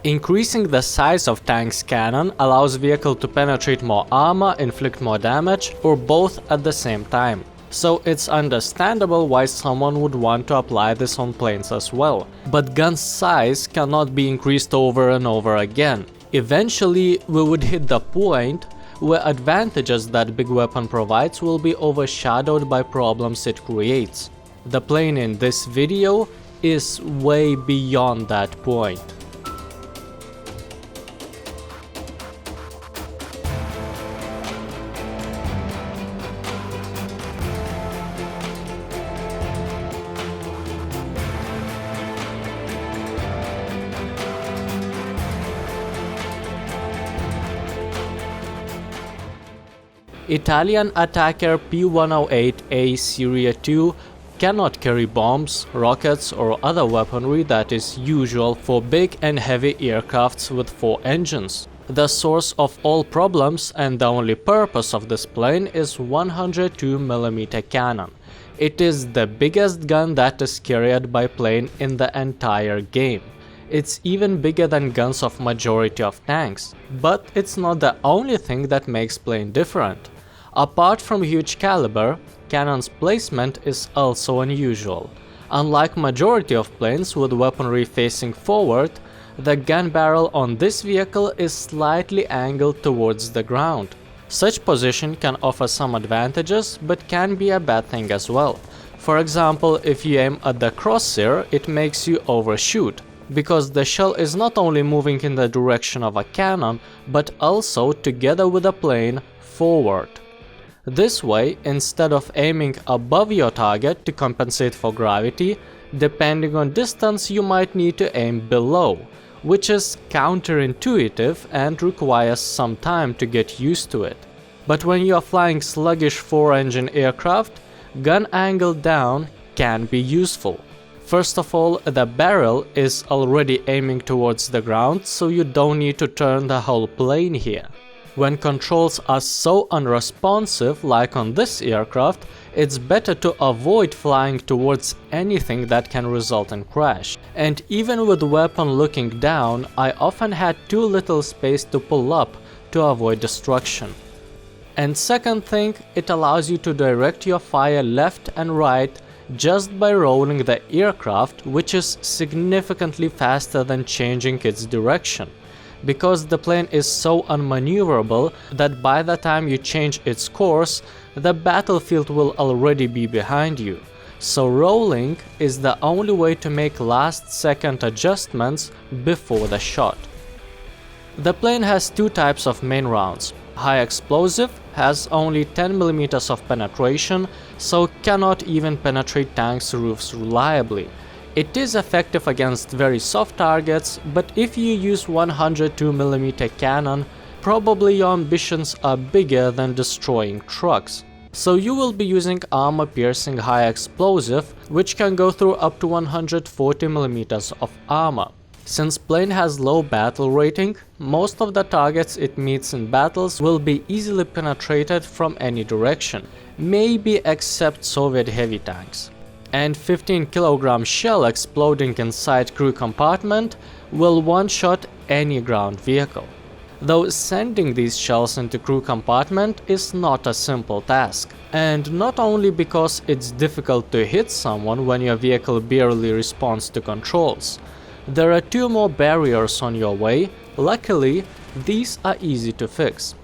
Increasing the size of tank's cannon allows vehicle to penetrate more armor, inflict more damage, or both at the same time. So it's understandable why someone would want to apply this on planes as well. But gun's size cannot be increased over and over again. Eventually, we would hit the point where advantages that big weapon provides will be overshadowed by problems it creates. The plane in this video is way beyond that point. Italian attacker P.108A Serie 2 cannot carry bombs, rockets, or other weaponry that is usual for big and heavy aircrafts with 4 engines. The source of all problems and the only purpose of this plane is 102mm cannon. It is the biggest gun that is carried by plane in the entire game. It's even bigger than guns of majority of tanks. But it's not the only thing that makes plane different. Apart from huge caliber, cannon's placement is also unusual. Unlike majority of planes with weaponry facing forward, the gun barrel on this vehicle is slightly angled towards the ground. Such position can offer some advantages, but can be a bad thing as well. For example, if you aim at the crosshair, it makes you overshoot, because the shell is not only moving in the direction of a cannon, but also together with the plane forward. This way, instead of aiming above your target to compensate for gravity, depending on distance you might need to aim below, which is counterintuitive and requires some time to get used to it. But when you are flying sluggish 4-engine aircraft, gun angle down can be useful. First of all, the barrel is already aiming towards the ground, so you don't need to turn the whole plane here. When controls are so unresponsive, like on this aircraft, it's better to avoid flying towards anything that can result in crash. And even with the weapon looking down, I often had too little space to pull up to avoid destruction. And second thing, it allows you to direct your fire left and right just by rolling the aircraft, which is significantly faster than changing its direction. Because the plane is so unmaneuverable that by the time you change its course, the battlefield will already be behind you. So rolling is the only way to make last-second adjustments before the shot. The plane has 2 types of main rounds. High explosive has only 10mm of penetration, so cannot even penetrate tanks' roofs reliably. It is effective against very soft targets, but if you use 102mm cannon, probably your ambitions are bigger than destroying trucks. So you will be using armor-piercing high explosive, which can go through up to 140mm of armor. Since plane has low battle rating, most of the targets it meets in battles will be easily penetrated from any direction, maybe except Soviet heavy tanks. And 15kg shell exploding inside crew compartment will one-shot any ground vehicle. Though sending these shells into crew compartment is not a simple task. And not only because it's difficult to hit someone when your vehicle barely responds to controls. There are 2 more barriers on your way. Luckily, these are easy to fix.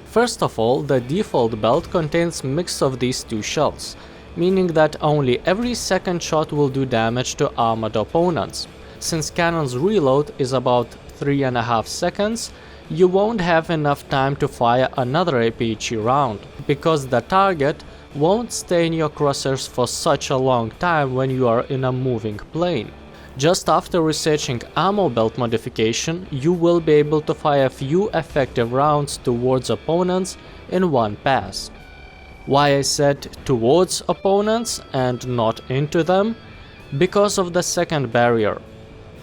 First of all, the default belt contains mix of these 2 shells, meaning that only every second shot will do damage to armored opponents. Since cannon's reload is about 3.5 seconds, you won't have enough time to fire another APHE round, because the target won't stay in your crosshairs for such a long time when you are in a moving plane. Just after researching ammo belt modification, you will be able to fire a few effective rounds towards opponents in one pass. Why I said towards opponents and not into them? Because of the second barrier.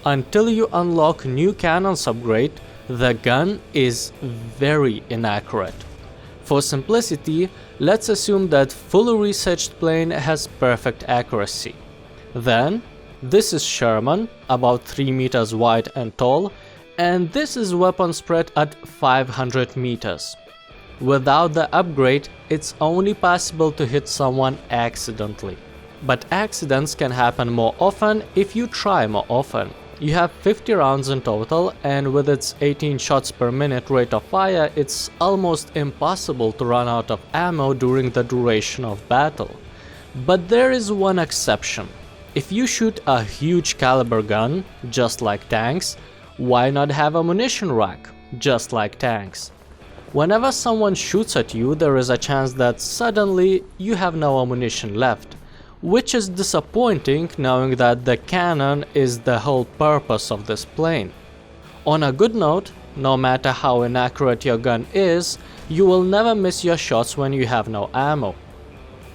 Until you unlock new cannons upgrade, the gun is very inaccurate. For simplicity, let's assume that fully researched plane has perfect accuracy. Then, this is Sherman, about 3 meters wide and tall, And this is weapon spread at 500 meters. Without the upgrade, it's only possible to hit someone accidentally. But accidents can happen more often if you try more often. You have 50 rounds in total, and with its 18 shots per minute rate of fire, it's almost impossible to run out of ammo during the duration of battle. But there is one exception. If you shoot a huge caliber gun, just like tanks, why not have a munition rack, just like tanks? Whenever someone shoots at you, there is a chance that suddenly you have no ammunition left, which is disappointing knowing that the cannon is the whole purpose of this plane. On a good note, no matter how inaccurate your gun is, you will never miss your shots when you have no ammo.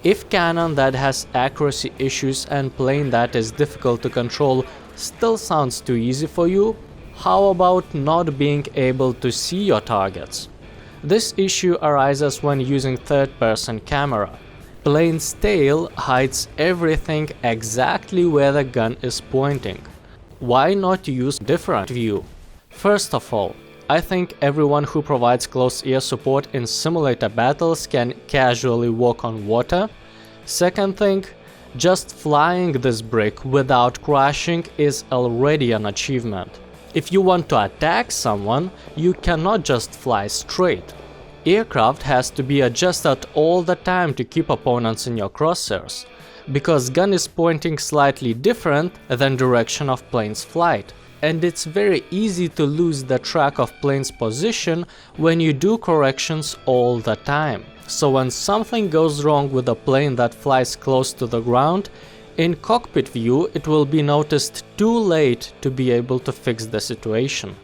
If cannon that has accuracy issues and plane that is difficult to control still sounds too easy for you, how about not being able to see your targets? This issue arises when using third-person camera. Plane's tail hides everything exactly where the gun is pointing. Why not use different view? First of all, I think everyone who provides close air support in simulator battles can casually walk on water. Second thing, just flying this brick without crashing is already an achievement. If you want to attack someone, you cannot just fly straight. Aircraft has to be adjusted all the time to keep opponents in your crosshairs, because gun is pointing slightly different than direction of plane's flight, and it's very easy to lose the track of plane's position when you do corrections all the time. So when something goes wrong with a plane that flies close to the ground, in cockpit view it will be noticed too late to be able to fix the situation.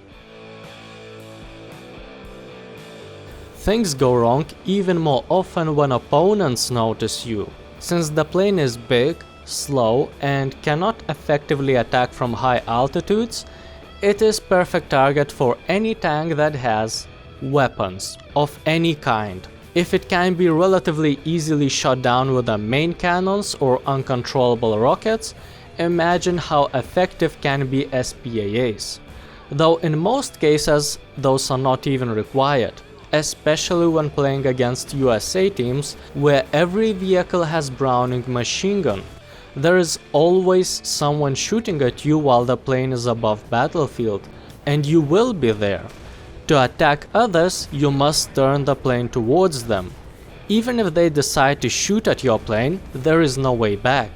Things go wrong even more often when opponents notice you. Since the plane is big, slow, and cannot effectively attack from high altitudes, it is perfect target for any tank that has weapons of any kind. If it can be relatively easily shot down with the main cannons or uncontrollable rockets, imagine how effective can be SPAAs. Though in most cases, those are not even required, especially when playing against USA teams where every vehicle has Browning machine gun. There is always someone shooting at you while the plane is above battlefield, and you will be there. To attack others, you must turn the plane towards them. Even if they decide to shoot at your plane, there is no way back.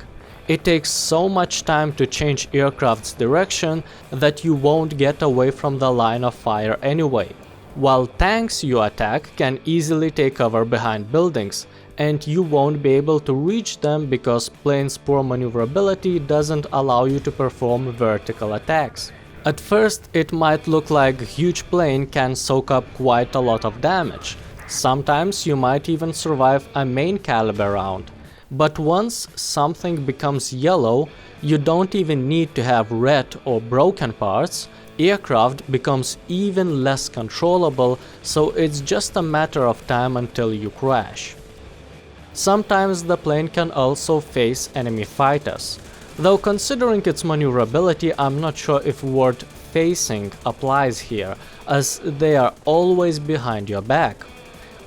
It takes so much time to change aircraft's direction that you won't get away from the line of fire anyway. While tanks you attack can easily take cover behind buildings, and you won't be able to reach them because plane's poor maneuverability doesn't allow you to perform vertical attacks. At first, it might look like a huge plane can soak up quite a lot of damage. Sometimes you might even survive a main caliber round. But once something becomes yellow, you don't even need to have red or broken parts. Aircraft becomes even less controllable, so it's just a matter of time until you crash. Sometimes the plane can also face enemy fighters. Though considering its maneuverability, I'm not sure if word facing applies here, as they are always behind your back.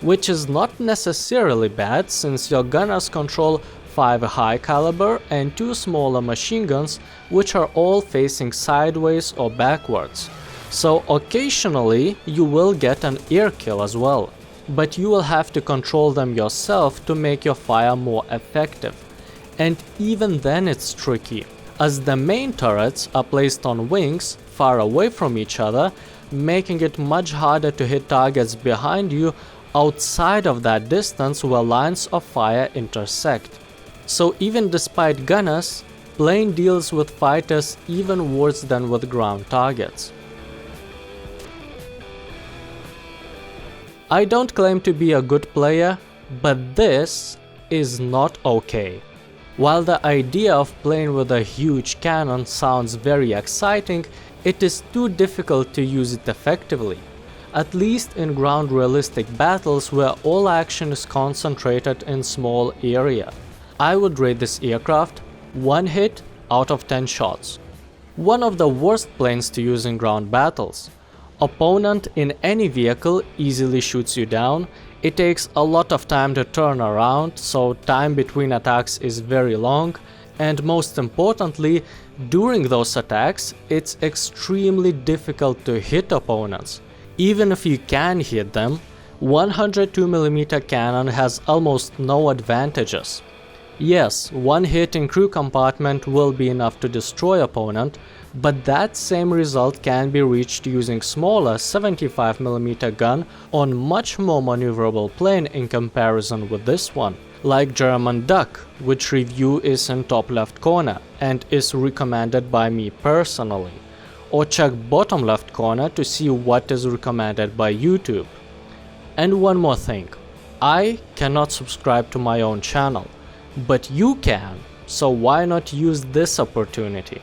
Which is not necessarily bad, since your gunners control 5 high caliber and 2 smaller machine guns, which are all facing sideways or backwards. So occasionally you will get an air kill as well, but you will have to control them yourself to make your fire more effective. And even then it's tricky, as the main turrets are placed on wings far away from each other, making it much harder to hit targets behind you outside of that distance where lines of fire intersect. So even despite gunners, plane deals with fighters even worse than with ground targets. I don't claim to be a good player, but this is not okay. While the idea of playing with a huge cannon sounds very exciting, it is too difficult to use it effectively. At least in ground realistic battles where all action is concentrated in small area. I would rate this aircraft 1 hit out of 10 shots. One of the worst planes to use in ground battles. Opponent in any vehicle easily shoots you down. It takes a lot of time to turn around, so time between attacks is very long, and most importantly, during those attacks, it's extremely difficult to hit opponents. Even if you can hit them, 102mm cannon has almost no advantages. Yes, one hit in crew compartment will be enough to destroy opponent, but that same result can be reached using smaller 75mm gun on much more maneuverable plane in comparison with this one, like German Duck, which review is in top left corner and is recommended by me personally, or check bottom left corner to see what is recommended by YouTube. And one more thing, I cannot subscribe to my own channel, but you can, so why not use this opportunity?